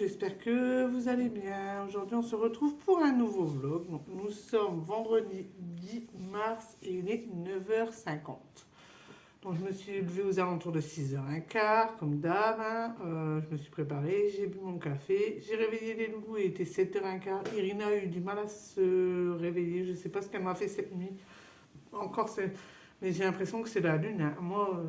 j'espère que vous allez bien. Aujourd'hui, on se retrouve pour un nouveau vlog. Donc, nous sommes vendredi 10 mars et il est 9h50. Donc, je me suis levée aux alentours de 6h15, comme d'hab. Je me suis préparée, j'ai bu mon café. J'ai réveillé les loulous, il était 7h15. Irina a eu du mal à se réveiller. Je ne sais pas ce qu'elle m'a fait cette nuit. Encore, mais j'ai l'impression que c'est la lune, hein. Moi,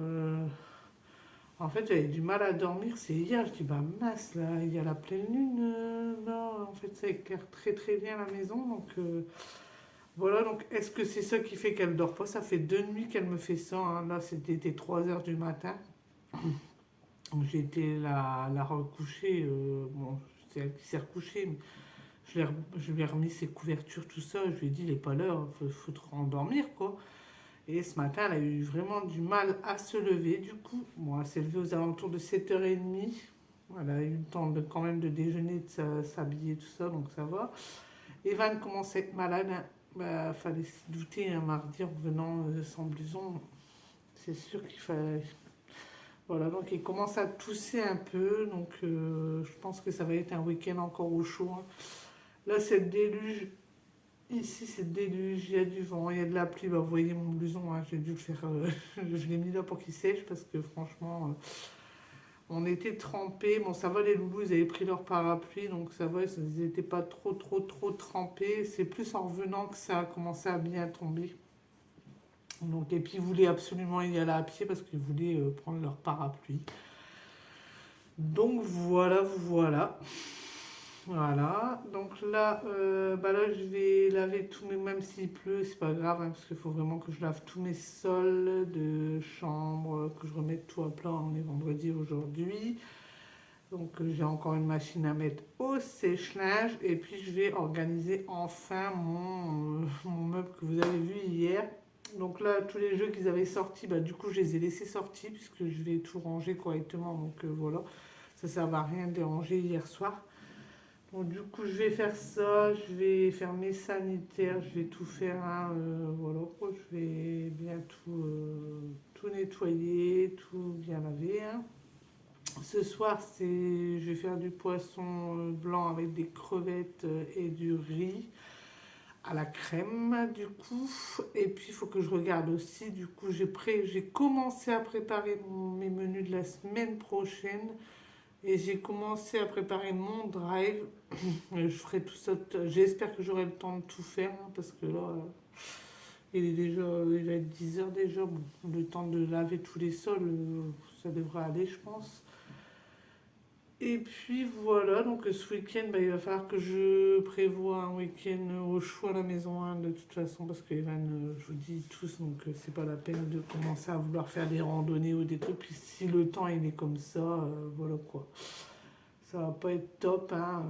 en fait, j'avais du mal à dormir. C'est hier, je dis, bah mince, là, il y a la pleine lune. Non, en fait, ça éclaire très très bien la maison. Donc, voilà. Donc, est-ce que c'est ça qui fait qu'elle dort pas? Ça fait 2 nuits qu'elle me fait ça, hein. Là, c'était 3 heures du matin. Donc, j'ai été la recoucher. Bon, c'est elle qui s'est recouchée. Mais je lui ai remis ses couvertures, tout ça. Je lui ai dit, il n'est pas l'heure, faut te rendormir, quoi. Et ce matin, elle a eu vraiment du mal à se lever. Du coup, bon, elle s'est levée aux alentours de 7h30. Elle a eu le temps quand même de déjeuner, de s'habiller, tout ça, donc ça va. Evan commence à être malade, hein. Bah, fallait s'y douter un mardi en revenant sans blouson. C'est sûr qu'il fallait. Voilà, donc il commence à tousser un peu. Donc je pense que ça va être un week-end encore au chaud, hein. Là, c'est le déluge. Ici, c'est le déluge, il y a du vent, il y a de la pluie. Bah, vous voyez mon blouson, hein, j'ai dû le faire. Je l'ai mis là pour qu'il sèche parce que franchement, on était trempés. Bon, ça va, les loulous, ils avaient pris leur parapluie, donc ça va, ils n'étaient pas trop trempés. C'est plus en revenant que ça a commencé à bien tomber. Donc, et puis, ils voulaient absolument y aller à pied parce qu'ils voulaient prendre leur parapluie. Donc, voilà, voilà. Voilà, donc là, bah là je vais laver tous mes, même s'il pleut, c'est pas grave, hein, parce qu'il faut vraiment que je lave tous mes sols de chambre, que je remette tout à plat. On est vendredi aujourd'hui, donc j'ai encore une machine à mettre au sèche-linge, et puis je vais organiser enfin mon meuble que vous avez vu hier. Donc là, tous les jeux qu'ils avaient sortis, bah du coup je les ai laissés sortis, puisque je vais tout ranger correctement, donc voilà, ça ne sert à rien de déranger hier soir. Bon, du coup, je vais faire ça, je vais faire mes sanitaires, je vais tout faire, hein, voilà quoi, je vais bien tout nettoyer, tout bien laver, hein. Ce soir, je vais faire du poisson blanc avec des crevettes et du riz à la crème, du coup. Et puis, il faut que je regarde aussi, du coup, j'ai commencé à préparer mes menus de la semaine prochaine. Et j'ai commencé à préparer mon drive. Je ferai tout ça. J'espère que j'aurai le temps de tout faire, hein, parce que là, il va être 10h déjà. Bon, le temps de laver tous les sols, ça devrait aller, je pense. Et puis voilà, donc ce week-end, bah, il va falloir que je prévoie un week-end au chaud à la maison, hein, de toute façon, parce que Evan, je vous dis tous, donc c'est pas la peine de commencer à vouloir faire des randonnées ou des trucs. Puis si le temps il est comme ça, voilà quoi. Ça va pas être top, hein.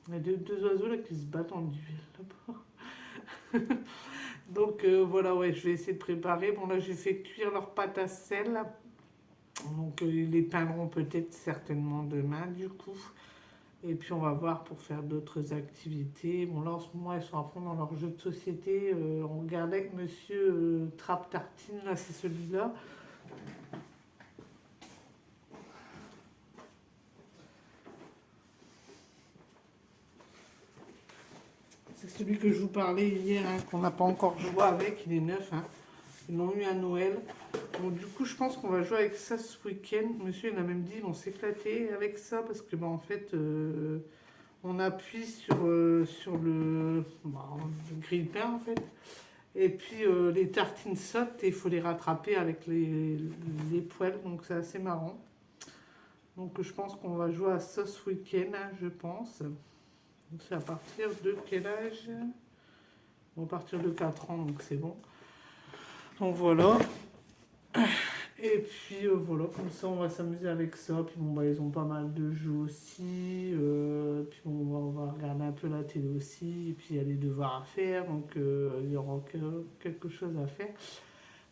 Il y a deux oiseaux là qui se battent en duel là-bas. Donc voilà, ouais, je vais essayer de préparer. Bon, là, j'ai fait cuire leurs pâtes à sel. Donc ils les peindront peut-être certainement demain, du coup. Et puis on va voir pour faire d'autres activités. Bon, là, en ce moment, ils sont à fond dans leur jeu de société. On regardait avec monsieur Trappe Tartine, là, c'est celui-là. C'est celui que je vous parlais hier, hein, qu'on n'a pas encore joué avec, il est neuf, hein. Ils l'ont eu à Noël. Donc du coup, je pense qu'on va jouer avec ça ce week-end. Monsieur, il a même dit, ils vont s'éclater avec ça, parce que, bah, en fait, on appuie sur le grille-pain, en fait. Et puis, les tartines sautent et il faut les rattraper avec les poêles, donc c'est assez marrant. Donc je pense qu'on va jouer à ça ce week-end, hein, je pense. Donc c'est à partir de quel âge? Bon, à partir de 4 ans, donc c'est bon. Donc voilà. Et puis voilà, comme ça on va s'amuser avec ça. Puis bon, bah, ils ont pas mal de jeux aussi. Puis bon, on va regarder un peu la télé aussi. Et puis il y a des devoirs à faire, donc il y aura quelque chose à faire.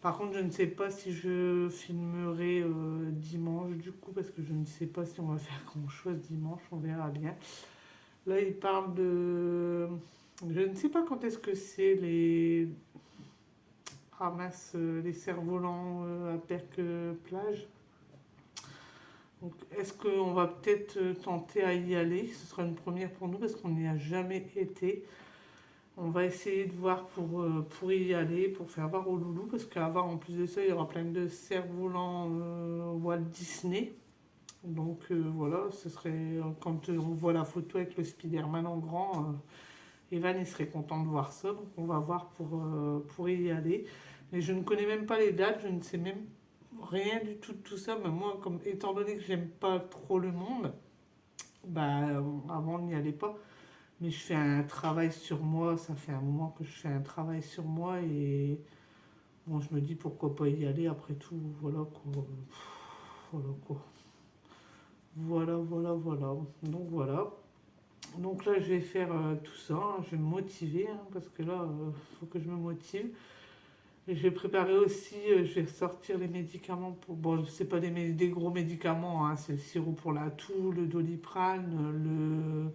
Par contre, je ne sais pas si je filmerai dimanche du coup, parce que je ne sais pas si on va faire grand chose dimanche, on verra bien. Là, il parle de. Je ne sais pas quand est-ce que c'est les ramasse les cerfs-volants à Perque-Plage. Donc, est-ce qu'on va peut-être tenter à y aller? Ce sera une première pour nous parce qu'on n'y a jamais été. On va essayer de voir pour y aller, pour faire voir au loulou, parce qu'à voir en plus de ça, il y aura plein de cerfs-volants Walt Disney. Donc voilà, ce serait quand on voit la photo avec le Spider-Man en grand, Evan il serait content de voir ça. Donc on va voir pour y aller. Mais je ne connais même pas les dates, je ne sais même rien du tout de tout ça. Mais moi, comme étant donné que j'aime pas trop le monde, bah avant on n'y allait pas. Mais je fais un travail sur moi, ça fait un moment que je fais un travail sur moi et bon, je me dis pourquoi pas y aller après tout, voilà quoi. Voilà quoi. Voilà. Donc voilà. Donc là, je vais faire tout ça, hein. Je vais me motiver hein, parce que là, il faut que je me motive. Et je vais préparer aussi, je vais sortir les médicaments pour. Bon, c'est pas des gros médicaments, hein, c'est le sirop pour la toux, le doliprane,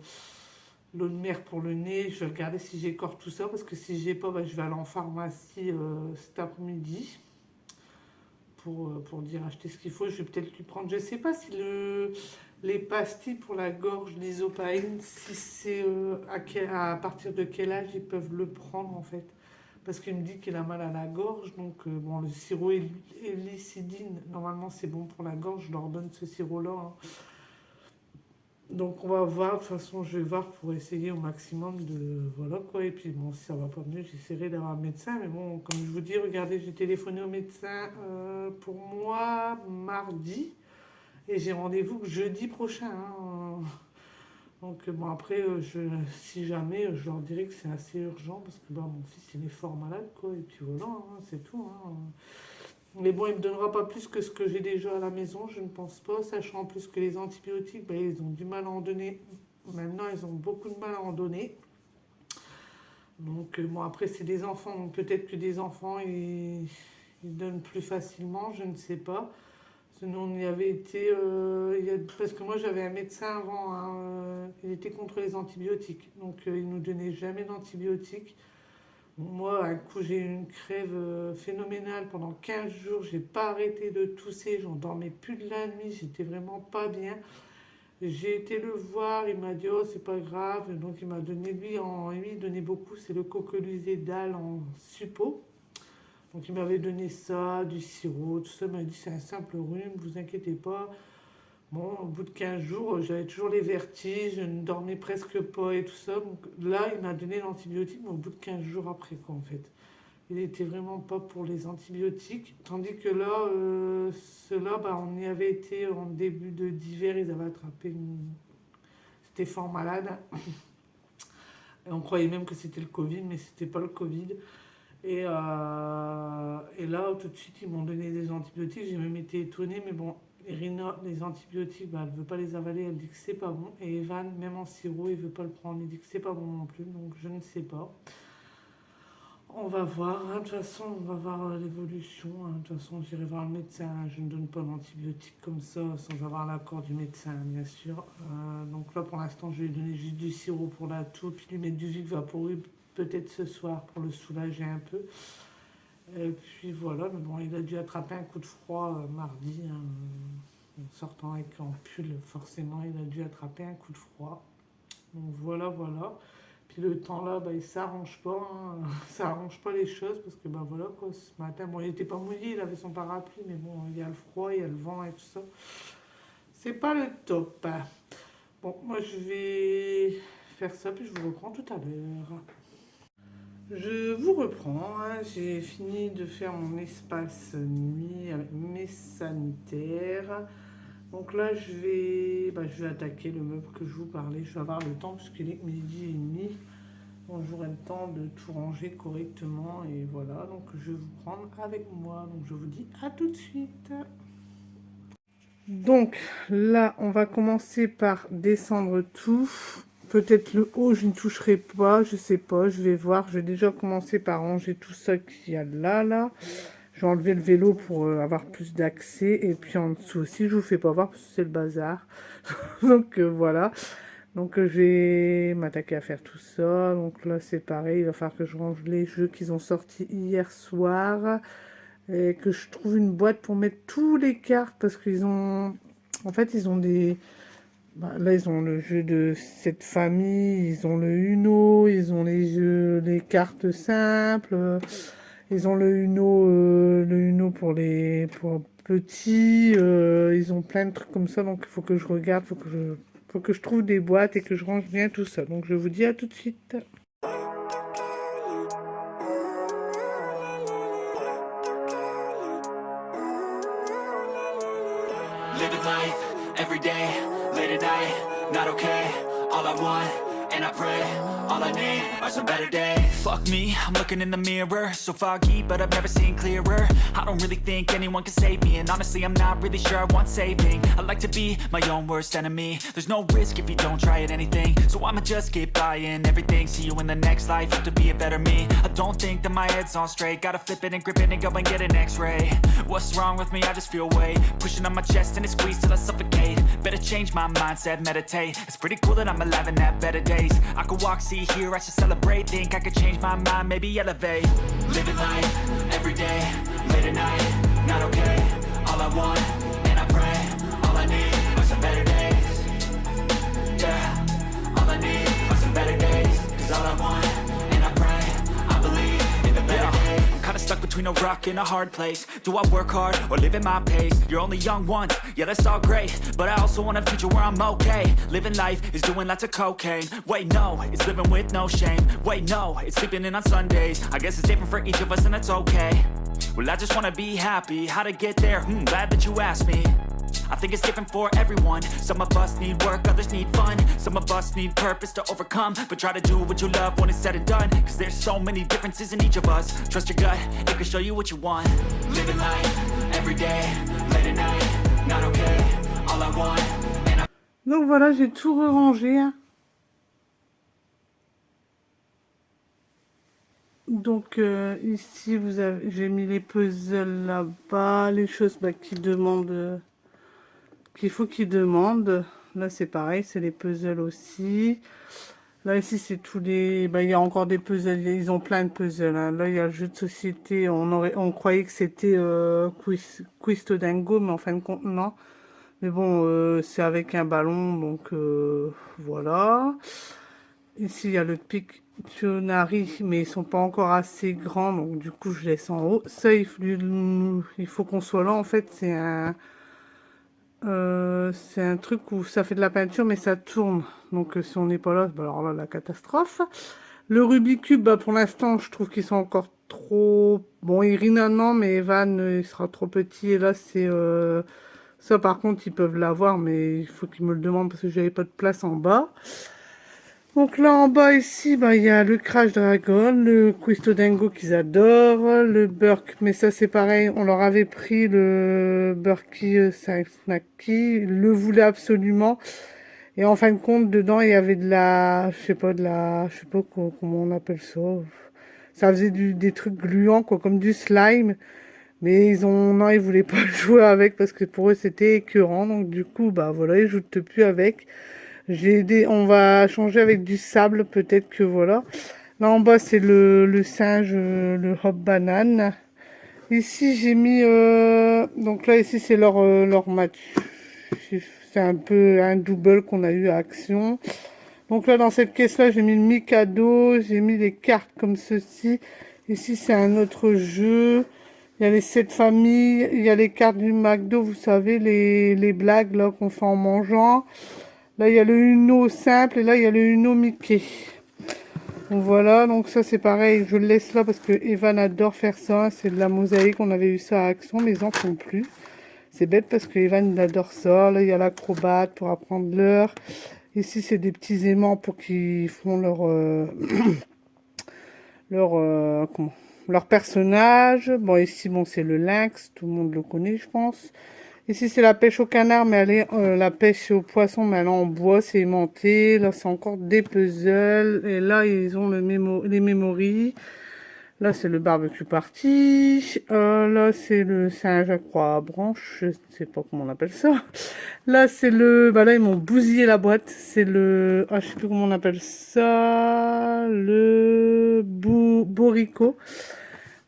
l'eau de mer pour le nez. Je vais regarder si j'ai encore tout ça parce que si j'ai pas, bah, je vais aller en pharmacie cet après-midi pour dire acheter ce qu'il faut. Je vais peut-être lui prendre. Je sais pas si les pastilles pour la gorge, l'isopaïne, si c'est à partir de quel âge ils peuvent le prendre en fait. Parce qu'il me dit qu'il a mal à la gorge, donc bon, le sirop hélicidine, normalement c'est bon pour la gorge, je leur donne ce sirop-là, hein. Donc on va voir, de toute façon je vais voir pour essayer au maximum de... Voilà quoi, et puis bon si ça va pas mieux j'essaierai d'avoir un médecin, mais bon comme je vous dis, regardez j'ai téléphoné au médecin pour moi mardi, et j'ai rendez-vous que jeudi prochain, hein. Donc bon après, si jamais, je leur dirai que c'est assez urgent, parce que bah, mon fils il est fort malade quoi, et puis voilà, hein, c'est tout, hein. Mais bon, il ne me donnera pas plus que ce que j'ai déjà à la maison, je ne pense pas, sachant en plus que les antibiotiques, bah, ils ont du mal à en donner. Maintenant, ils ont beaucoup de mal à en donner. Donc, bon, après, c'est des enfants, donc peut-être que des enfants, ils donnent plus facilement, je ne sais pas. Sinon, on y avait été, parce que moi, j'avais un médecin avant, hein, il était contre les antibiotiques. Donc, il ne nous donnait jamais d'antibiotiques. Moi, un coup, j'ai eu une crève phénoménale pendant 15 jours. J'ai pas arrêté de tousser. J'en dormais plus de la nuit. J'étais vraiment pas bien. J'ai été le voir. Il m'a dit, oh, c'est pas grave. Donc, il m'a donné, lui, il donnait beaucoup. C'est le cocolisé d'Al en suppo. Donc, il m'avait donné ça, du sirop, tout ça. Il m'a dit, c'est un simple rhume, vous inquiétez pas. Bon, au bout de 15 jours, j'avais toujours les vertiges, je ne dormais presque pas et tout ça. Donc là, il m'a donné l'antibiotique, mais au bout de 15 jours après, quoi, en fait. Il était vraiment pas pour les antibiotiques. Tandis que là, ceux-là, bah, on y avait été en début d'hiver, ils avaient attrapé une... C'était fort malade. Et on croyait même que c'était le Covid, mais c'était pas le Covid. Et là, tout de suite, ils m'ont donné des antibiotiques. J'ai même été étonnée, mais bon, Irina, les antibiotiques, bah, elle ne veut pas les avaler, elle dit que c'est pas bon. Et Evan, même en sirop, il ne veut pas le prendre, il dit que c'est pas bon non plus, donc je ne sais pas. On va voir, hein. De toute façon, on va voir l'évolution, hein. De toute façon, j'irai voir le médecin, hein. Je ne donne pas d'antibiotiques comme ça, sans avoir l'accord du médecin, bien sûr. Donc là, pour l'instant, je vais lui donner juste du sirop pour la toux, puis lui mettre du Vic Vaporub, peut-être ce soir, pour le soulager un peu. Et puis voilà, mais bon, il a dû attraper un coup de froid mardi, hein, en sortant avec en pull, forcément, il a dû attraper un coup de froid. Donc voilà. Puis le temps là, bah, il s'arrange pas, hein, ça arrange pas les choses parce que bah voilà quoi, ce matin, bon, il était pas mouillé, il avait son parapluie, mais bon, il y a le froid, il y a le vent et tout ça. C'est pas le top, hein. Bon, moi je vais faire ça, puis je vous reprends tout à l'heure. Je vous reprends, hein. J'ai fini de faire mon espace nuit avec mes sanitaires. Donc là, je vais attaquer le meuble que je vous parlais. Je vais avoir le temps puisqu'il est midi et demi. Donc j'aurai le temps de tout ranger correctement et voilà. Donc je vais vous prendre avec moi. Donc je vous dis à tout de suite. Donc là, on va commencer par descendre tout. Peut-être le haut, je ne toucherai pas, je sais pas, je vais voir. Je vais déjà commencer par ranger tout ça qu'il y a là. Je vais enlever le vélo pour avoir plus d'accès. Et puis en dessous aussi, je vous fais pas voir parce que c'est le bazar. Donc voilà. Donc je vais m'attaquer à faire tout ça. Donc là, c'est pareil, il va falloir que je range les jeux qu'ils ont sortis hier soir. Et que je trouve une boîte pour mettre tous les cartes parce qu'ils ont... En fait, ils ont des... là, ils ont le jeu de cette famille, ils ont le Uno, ils ont les jeux, les cartes simples, ils ont le Uno pour petits, ils ont plein de trucs comme ça, donc il faut que je regarde, faut que je trouve des boîtes et que je range bien tout ça. Donc je vous dis à tout de suite. Living life, every day, late at night, not okay. All I want, and I pray, all I need are some better days. Fuck me, I'm looking in the mirror, so foggy, but I've never seen clearer. I don't really think anyone can save me, and honestly I'm not really sure I want saving. I like to be my own worst enemy. There's no risk if you don't try at anything, so I'ma just keep buying everything. See you in the next life, have to be a better me. I don't think that my head's on straight, gotta flip it and grip it and go and get an x-ray. What's wrong with me? I just feel weight pushing on my chest and it squeezes till I suffocate. Better change my mindset, meditate. It's pretty cool that I'm alive and have better days. I could walk, see, hear, I should celebrate. Think I could change my mind, maybe elevate. Living life, every day, late at night, not okay. All I want, and I pray, all I need are some better days. Yeah, all I need are some better days. Cause all I want, and I pray, I believe in the better days. Kinda stuck between a rock and a hard place. Do I work hard or live at my pace? You're only young once, yeah that's all great, but I also want a future where I'm okay. Living life is doing lots of cocaine. Wait no, it's living with no shame. Wait no, it's sleeping in on Sundays. I guess it's different for each of us and that's okay. Well I just wanna be happy, how to get there? Glad that you asked me. I think it's different for everyone. Some of us need work, others need fun. Some of us need purpose to overcome. But try to do what you love when it's said and done. Cause there's so many differences in each of us. Trust your gut, it can show you what you want. Living life, every day, late at night, not okay. All I want, and I... Donc voilà, j'ai tout rangé. Donc ici, j'ai mis les puzzles là-bas, les choses qui demandent... qu'il faut qu'ils demandent. Là, c'est pareil, c'est les puzzles aussi. Là, ici, c'est tous les... il y a encore des puzzles, ils ont plein de puzzles. Hein. Là, il y a le jeu de société. On croyait que c'était Quisto Dingo, mais en fin de compte, non. Mais bon, c'est avec un ballon, donc voilà. Ici, il y a le Pictionary, mais ils sont pas encore assez grands, donc du coup, je laisse en haut. Ça, il faut qu'on soit là. En fait, c'est un truc où ça fait de la peinture mais ça tourne, donc si on n'est pas là, alors là la catastrophe. Le Rubik's Cube, pour l'instant je trouve qu'ils sont encore trop... Bon, Irina non, mais Evan il sera trop petit, et là c'est... Ça par contre ils peuvent l'avoir, mais il faut qu'ils me le demandent parce que j'avais pas de place en bas. Donc là en bas ici, il y a le Crash Dragon, le Quisto Dingo qu'ils adorent, le Burk, mais ça c'est pareil, on leur avait pris le Burky Snacky, ils le voulaient absolument. Et en fin de compte, dedans il y avait de la, je sais pas comment on appelle ça. Ça faisait des trucs gluants quoi, comme du slime. Mais non, ils voulaient pas jouer avec parce que pour eux c'était écœurant. Donc du coup, voilà, ils jouent plus avec. On va changer avec du sable, peut-être que voilà. Là en bas c'est le singe, le hop banane. Ici j'ai mis, donc là ici c'est leur match. C'est un peu un double qu'on a eu à Action. Donc là dans cette caisse là j'ai mis le Mikado, j'ai mis des cartes comme ceci. Ici c'est un autre jeu. Il y a les 7 familles, il y a les cartes du McDo, vous savez, les blagues là qu'on fait en mangeant. Là, il y a le Uno simple et là, il y a le Uno Mickey. Donc voilà, donc ça c'est pareil, je le laisse là parce que Evan adore faire ça. C'est de la mosaïque, on avait eu ça à Action, mais ils en font plus. C'est bête parce que Evan il adore ça. Là, il y a l'acrobate pour apprendre l'heure. Ici, c'est des petits aimants pour qu'ils font leur personnage. Bon, ici, c'est le lynx, tout le monde le connaît, je pense. Ici, c'est la pêche au canard, mais elle est la pêche au poisson, mais elle est en bois, c'est aimanté. Là, c'est encore des puzzles. Et là, ils ont les memories. Là, c'est le barbecue party. Là, c'est le singe à croix à branche. Je ne sais pas comment on appelle ça. Là, c'est là, ils m'ont bousillé la boîte. C'est le... je sais plus comment on appelle ça. Le Borico.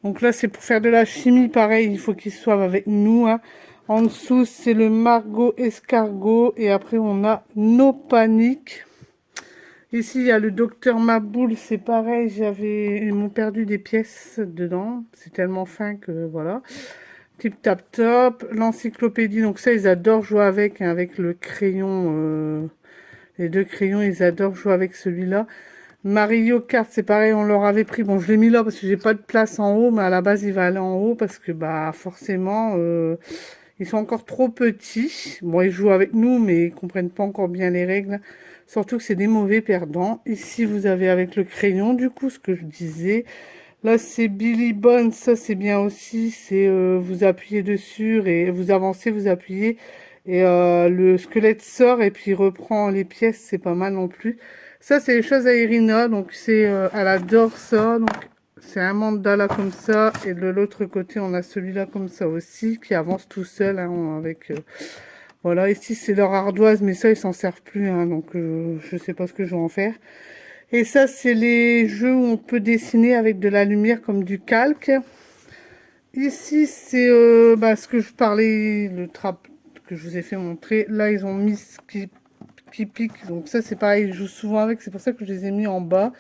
Donc là, c'est pour faire de la chimie. Pareil, il faut qu'ils soient avec nous, hein. En dessous, c'est le Margot Escargot. Et après, on a No Panique. Ici, il y a le docteur Maboul. C'est pareil, ils m'ont perdu des pièces dedans. C'est tellement fin que voilà. Tip Tap Top. L'encyclopédie. Donc ça, ils adorent jouer avec, hein, avec le crayon. Les deux crayons, ils adorent jouer avec celui-là. Mario Kart, c'est pareil, on leur avait pris. Bon, je l'ai mis là parce que j'ai pas de place en haut, mais à la base, il va aller en haut parce que, bah, forcément, ils sont encore trop petits. Bon, ils jouent avec nous, mais ils comprennent pas encore bien les règles. Surtout que c'est des mauvais perdants. Ici, vous avez avec le crayon, du coup, ce que je disais. Là, c'est Billy Bones, ça c'est bien aussi. C'est vous appuyez dessus et vous avancez, vous appuyez. Et le squelette sort et puis il reprend les pièces, c'est pas mal non plus. Ça, c'est les choses à Irina, donc elle adore ça. Donc c'est un mandala comme ça. Et de l'autre côté, on a celui-là comme ça aussi, qui avance tout seul, hein, avec... voilà, ici c'est leur ardoise, mais ça, ils s'en servent plus, hein, donc je sais pas ce que je vais en faire. Et ça, c'est les jeux où on peut dessiner avec de la lumière comme du calque. Ici, c'est ce que je parlais, le trap que je vous ai fait montrer. Là, ils ont mis ce qui pique. Donc ça, c'est pareil, je joue souvent avec. C'est pour ça que je les ai mis en bas.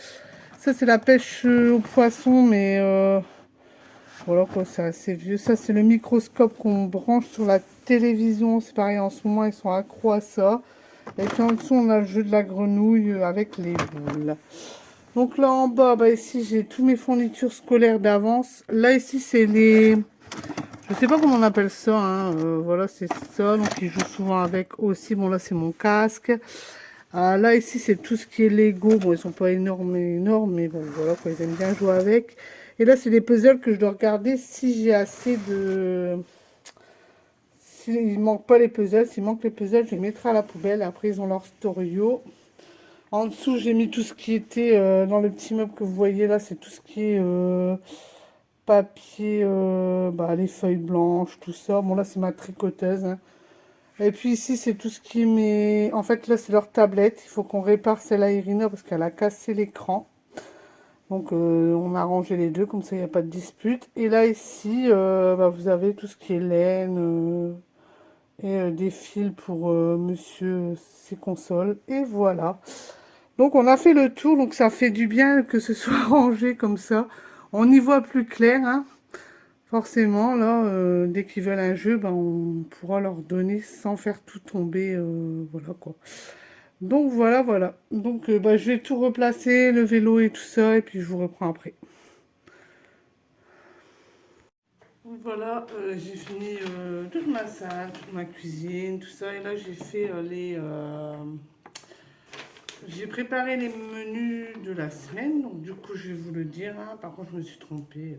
Ça, c'est la pêche aux poissons, mais voilà quoi, c'est assez vieux. Ça, c'est le microscope qu'on branche sur la télévision. C'est pareil, en ce moment, ils sont accros à ça. Et puis en dessous, on a le jeu de la grenouille avec les boules. Donc là en bas, bah ici j'ai tous mes fournitures scolaires d'avance. Là ici c'est les... Je sais pas comment on appelle ça, hein. Voilà c'est ça. Donc ils jouent souvent avec aussi. Bon là c'est mon casque. Là ici c'est tout ce qui est Lego. Bon ils sont pas énormes, mais bon voilà quoi, ils aiment bien jouer avec. Et là c'est des puzzles que je dois regarder si j'ai assez de... S'il manque pas les puzzles, s'il manque les puzzles, je les mettrai à la poubelle. Après ils ont leur storio. En dessous, j'ai mis tout ce qui était dans le petit meuble que vous voyez là. C'est tout ce qui est papier, les feuilles blanches, tout ça. Bon, là, c'est ma tricoteuse, hein. Et puis ici, c'est tout ce qui est mes... En fait, là, c'est leur tablette. Il faut qu'on répare celle à Irina parce qu'elle a cassé l'écran. Donc, on a rangé les deux. Comme ça, il n'y a pas de dispute. Et là, ici, vous avez tout ce qui est laine et des fils pour monsieur ses consoles. Et voilà. Donc on a fait le tour, donc ça fait du bien que ce soit rangé comme ça. On y voit plus clair, hein. Forcément, là, dès qu'ils veulent un jeu, on pourra leur donner sans faire tout tomber, voilà quoi. Donc voilà, voilà. Donc je vais tout replacer, le vélo et tout ça, et puis je vous reprends après. Voilà, j'ai fini toute ma salle, toute ma cuisine, tout ça, et là j'ai fait j'ai préparé les menus de la semaine, donc du coup je vais vous le dire, hein. Par contre je me suis trompée.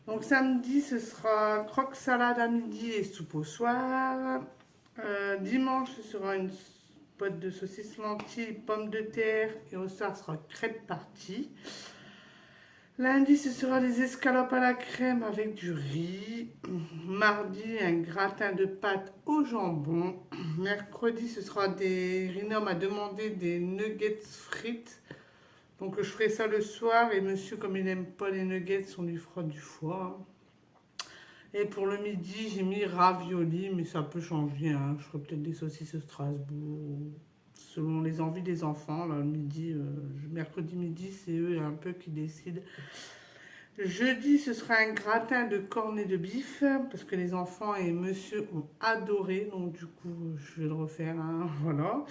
Donc samedi ce sera croque salade à midi et soupe au soir. Dimanche ce sera une boîte de saucisses lentilles, pommes de terre et au soir ce sera crêpe partie. Lundi ce sera des escalopes à la crème avec du riz. Mardi un gratin de pâtes au jambon. Mercredi ce sera Rina m'a demandé des nuggets frites. Donc je ferai ça le soir et monsieur comme il n'aime pas les nuggets on lui fera du foie. Et pour le midi j'ai mis ravioli mais ça peut changer, hein. Je ferai peut-être des saucisses Strasbourg selon les envies des enfants. Là, le midi, mercredi midi c'est eux un peu qui décident. Jeudi ce sera un gratin de cornets de bif parce que les enfants et monsieur ont adoré, donc du coup je vais le refaire, hein. Voilà.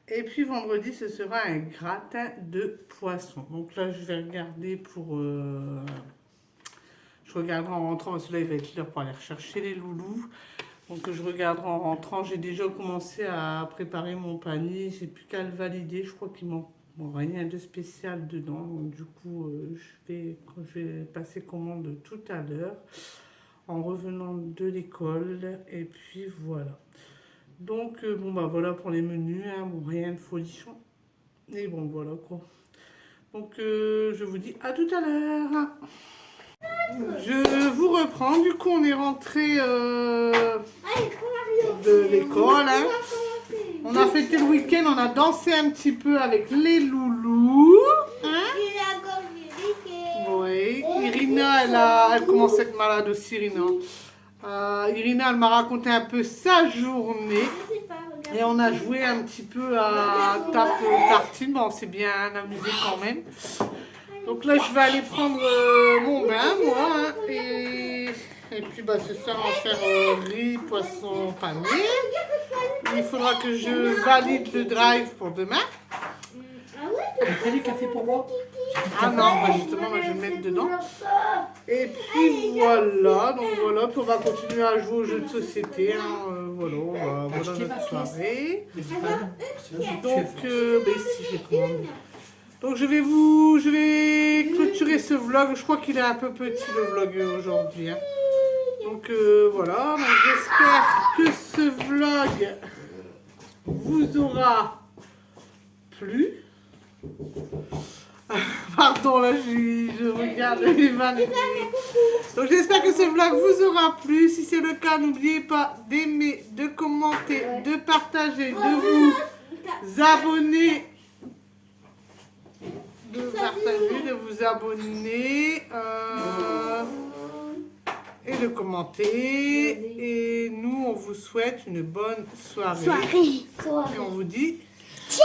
Et puis vendredi, ce sera un gratin de poisson. Donc là, je vais regarder pour... je regarderai en rentrant, parce que là, il va être l'heure pour aller rechercher les loulous. Donc je regarderai en rentrant. J'ai déjà commencé à préparer mon panier. J'ai plus qu'à le valider. Je crois qu'il manque rien de spécial dedans. Donc du coup, je vais passer commande tout à l'heure en revenant de l'école. Et puis voilà. Donc, voilà pour les menus, hein. Bon, rien de folichon. Et bon, voilà quoi. Donc, je vous dis à tout à l'heure. Je vous reprends. Du coup, on est rentré de l'école, hein. On a fêté le week-end, on a dansé un petit peu avec les loulous. Hein? Oui, Irina, elle commence à être malade aussi, Irina. Irina, elle m'a raconté un peu sa journée. Et on a joué un petit peu à tape tartine. Bon, on s'est bien amusé quand même. Donc là, je vais aller prendre mon bain, moi. Hein, et puis, bah, ce soir, on va faire riz, poisson, panier. Il faudra que je valide le drive pour demain. T'as du café pour moi? Ah non, bah justement, moi, je vais me mettre dedans. Et puis voilà, donc voilà, puis on va continuer à jouer aux jeux de société. Hein, voilà, voilà notre soirée. Donc, si j'ai commandé. Donc je vais clôturer ce vlog. Je crois qu'il est un peu petit le vlog aujourd'hui. Hein. Donc voilà, donc j'espère que ce vlog vous aura plu. Pardon, là je regarde les vannes. Donc j'espère que ce vlog vous aura plu. Si c'est le cas, n'oubliez pas d'aimer, de commenter, de partager, de vous abonner. De partager, de vous abonner et de commenter. Et nous, on vous souhaite une bonne soirée. Et on vous dit ciao.